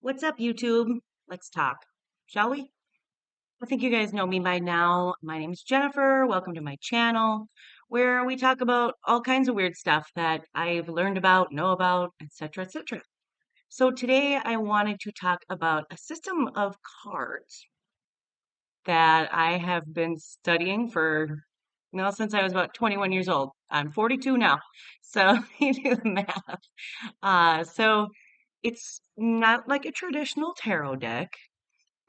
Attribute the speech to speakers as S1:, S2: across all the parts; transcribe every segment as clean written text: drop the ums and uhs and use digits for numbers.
S1: What's up, YouTube? Let's talk, shall we? I think you guys know me by now. My name is Jennifer. Welcome to my channel, where we talk about all kinds of weird stuff that I've learned about, know about, etc., etc. So today I wanted to talk about a system of cards that I have been studying for, since I was about 21 years old. I'm 42 now, so you do the math. So it's not like a traditional tarot deck.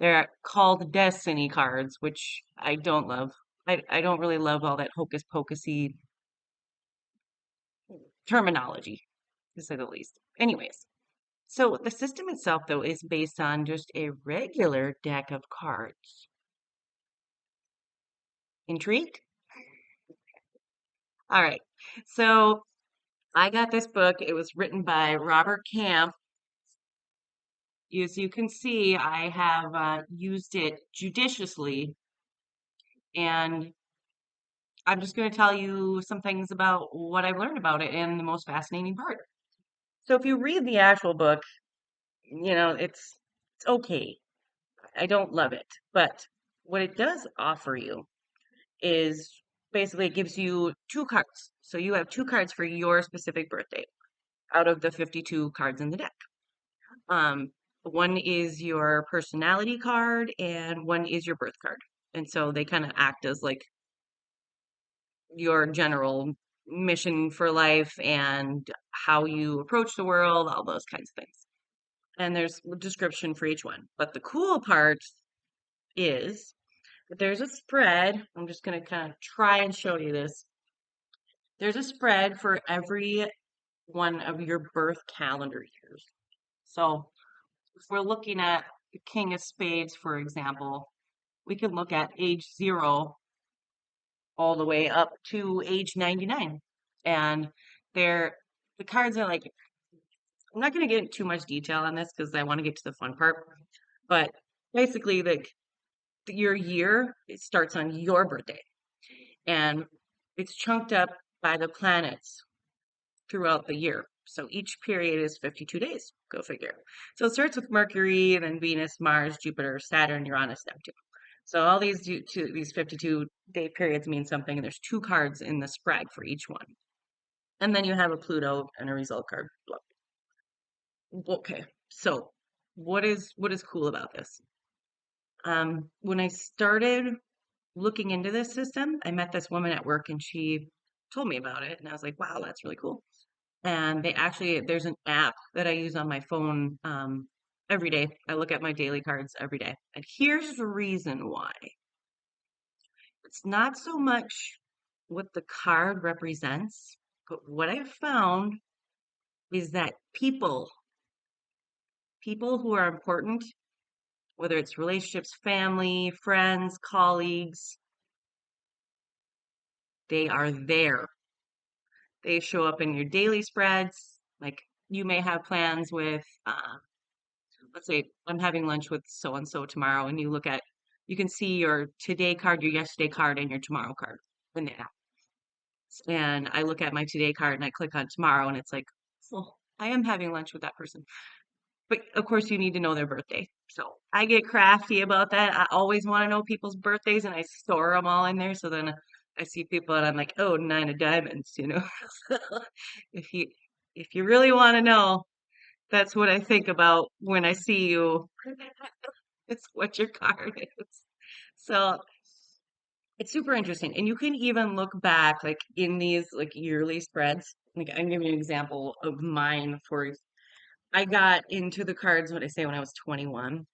S1: They're called Destiny cards, which I don't love. I don't really love all that hocus pocusy terminology, to say the least. Anyways, so the system itself, though, is based on just a regular deck of cards. Intrigued? All right. So I got this book. It was written by Robert Camp. As you can see, I have used it judiciously, and I'm just going to tell you some things about what I've learned about it and the most fascinating part. So if you read the actual book, it's okay. I don't love it, but what it does offer you is basically it gives you two cards. So you have two cards for your specific birthday out of the 52 cards in the deck. Um, One is your personality card and one is your birth card. And so they kind of act as like your general mission for life and how you approach the world, all those kinds of things. And there's a description for each one. But the cool part is that there's a spread. I'm just going to kind of try and show you this. There's a spread for every one of your birth calendar years. So if we're looking at the King of Spades, for example, we can look at age 0 all the way up to age 99. And they're the cards are like, I'm not going to get into too much detail on this because I want to get to the fun part. But basically, your year it starts on your birthday, and it's chunked up by the planets throughout the year. So each period is 52 days. Go figure. So it starts with Mercury, then Venus, Mars, Jupiter, Saturn, Uranus, Neptune. So all these 52-day periods mean something, and there's two cards in the spread for each one. And then you have a Pluto and a result card. Okay, so what is cool about this? When I started looking into this system, I met this woman at work and she told me about it, and I was like, wow, that's really cool. And there's an app that I use on my phone every day. I look at my daily cards every day. And here's the reason why. It's not so much what the card represents, but what I've found is that people who are important, whether it's relationships, family, friends, colleagues, they are there. They show up in your daily spreads. Like you may have plans with, let's say I'm having lunch with so and so tomorrow, and you can see your today card, your yesterday card, and your tomorrow card in the app. And I look at my today card and I click on tomorrow, and it's like, well, I am having lunch with that person. But of course, you need to know their birthday. So I get crafty about that. I always want to know people's birthdays, and I store them all in there. So then I see people, and I'm like, oh, 9 of diamonds. If you if you really want to know, that's what I think about when I see you. It's what your card is. So it's super interesting. And you can even look back like in these like yearly spreads. Like I'm giving you an example of mine for I got into the cards, what I say, when I was 21,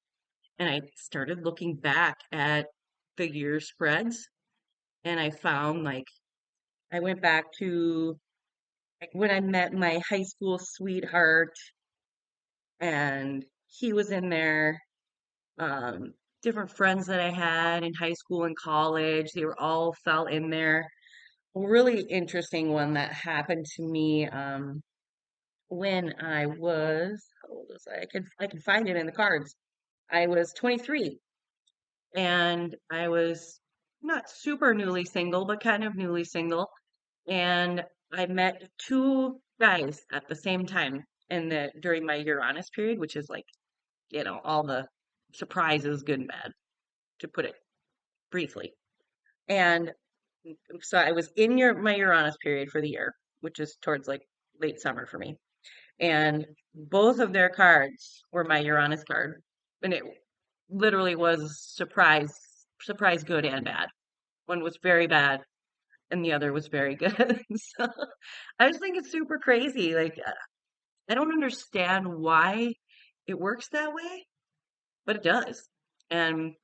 S1: and I started looking back at the year spreads, and I found like I went back to like when I met my high school sweetheart, and he was in there. Different friends that I had in high school and college, they were all fell in there. A really interesting one that happened to me when I was, how old was I? I can find it in the cards. I was 23 and I was not super newly single, but kind of newly single. And I met two guys at the same time during my Uranus period, which is like all the surprises, good and bad, to put it briefly. And so I was in my Uranus period for the year, which is towards like late summer for me. And both of their cards were my Uranus card. And it literally was surprise good and bad. One was very bad and the other was very good. So I just think it's super crazy. Like, I don't understand why it works that way, but it does. And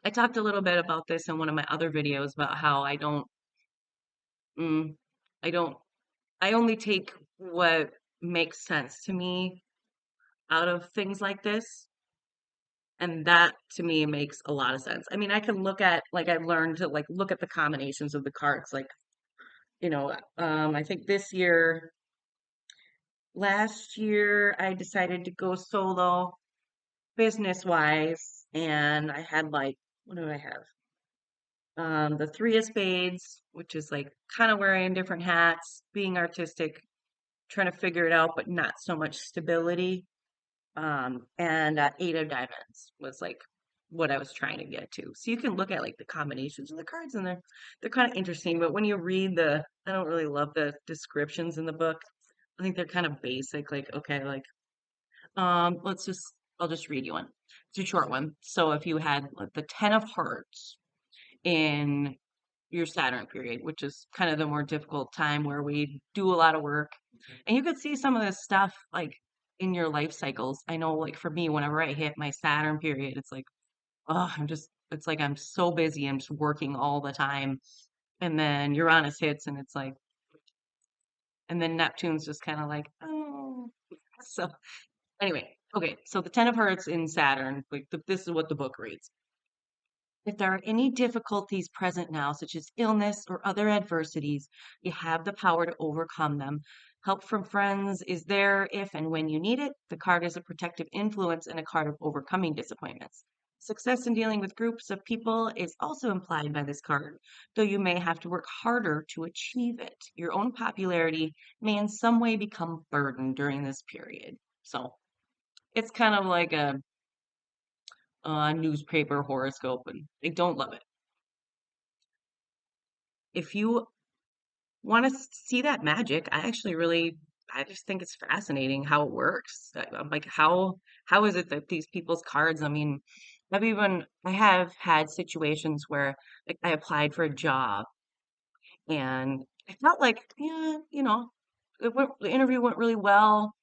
S1: I talked a little bit about this in one of my other videos about how mm, I don't, I only take what makes sense to me out of things like this. And that to me makes a lot of sense. I mean, I can look at, like, I've learned to like look at the combinations of the cards. Like, I think last year, I decided to go solo business wise. And I had like, what do I have? The three of spades, which is like kind of wearing different hats, being artistic, trying to figure it out, but not so much stability. And eight of diamonds was like what I was trying to get to. So you can look at like the combinations of the cards and they're kind of interesting, but when you read I don't really love the descriptions in the book. I think they're kind of basic, like, okay, like, I'll just read you one. It's a short one. So if you had like the 10 of hearts in your Saturn period, which is kind of the more difficult time where we do a lot of work. And you could see some of this stuff like in your life cycles. I know, like for me, whenever I hit my Saturn period, it's like, oh, it's like I'm so busy. I'm just working all the time. And then Uranus hits and it's like, and then Neptune's just kind of like, oh. So anyway, okay. So the 10 of hearts in Saturn, like this is what the book reads. If there are any difficulties present now, such as illness or other adversities, you have the power to overcome them. Help from friends is there if and when you need it. The card is a protective influence and a card of overcoming disappointments. Success in dealing with groups of people is also implied by this card, though you may have to work harder to achieve it. Your own popularity may in some way become burdened during this period. So it's kind of like a newspaper horoscope, and I don't love it. If you want to see that magic, I just think it's fascinating how it works. I'm like, how is it that these people's cards? I mean, I have had situations where like I applied for a job and I felt like, yeah, the interview went really well,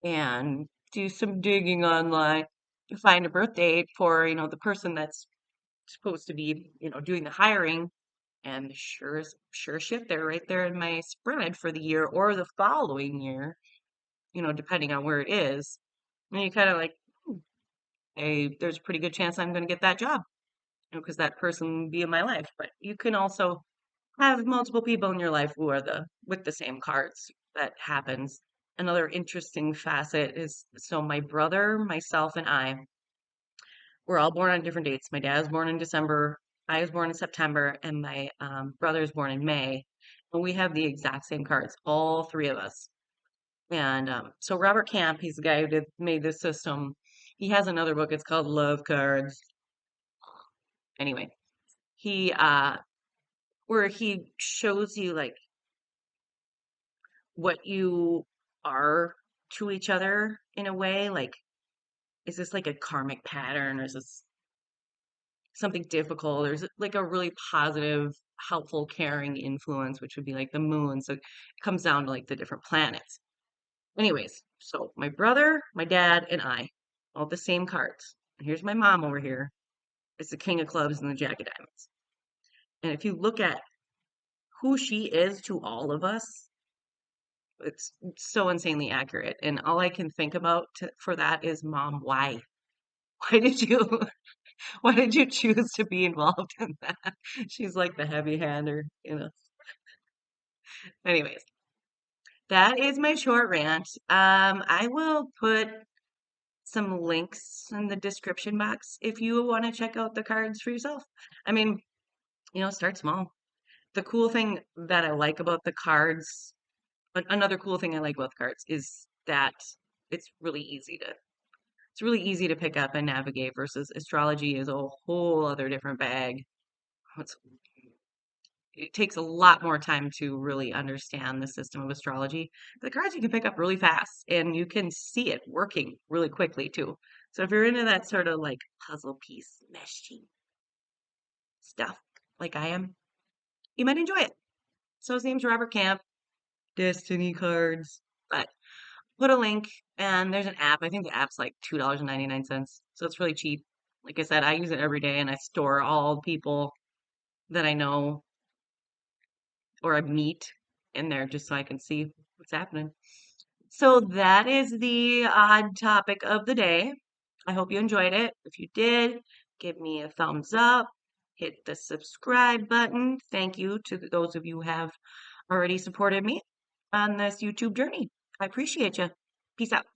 S1: and do some digging online to find a birth date for, the person that's supposed to be, doing the hiring. And sure shit, they're right there in my spread for the year or the following year, depending on where it is. And you kind of like, "Hmm, hey, there's a pretty good chance I'm going to get that job, because that person will be in my life." But you can also have multiple people in your life who are with the same cards. That happens. Another interesting facet is, so my brother, myself, and I were all born on different dates. My dad was born in December, I was born in September, and my brother was born in May. And we have the exact same cards, all three of us. And so Robert Camp, he's the guy who made this system. He has another book. It's called Love Cards. Anyway, he where he shows you like what you are to each other in a way. Like, is this like a karmic pattern, or is this something difficult, or is it like a really positive, helpful, caring influence, which would be like the moon? So it comes down to like the different planets. Anyways, so my brother, my dad, and I, all the same cards. And here's my mom over here. It's the King of Clubs and the Jack of Diamonds. And if you look at who she is to all of us, it's so insanely accurate. And all I can think about for that is, Mom, why? Why did you why did you choose to be involved in that? She's like the heavy hander. Anyways, that is my short rant. I will put some links in the description box if you want to check out the cards for yourself. I mean, start small. The cool thing that I like about the cards, another cool thing I like about the cards is that it's really easy to It's really easy to pick up and navigate versus astrology is a whole other different bag. It's, it takes a lot more time to really understand the system of astrology. The cards you can pick up really fast and you can see it working really quickly too. So if you're into that sort of like puzzle piece, meshy stuff like I am, you might enjoy it. So his name's Robert Camp, Destiny Cards. But put a link and there's an app. I think the app's like $2.99. So it's really cheap. Like I said, I use it every day and I store all people that I know or I meet in there just so I can see what's happening. So that is the odd topic of the day. I hope you enjoyed it. If you did, give me a thumbs up, hit the subscribe button. Thank you to those of you who have already supported me on this YouTube journey. I appreciate you. Peace out.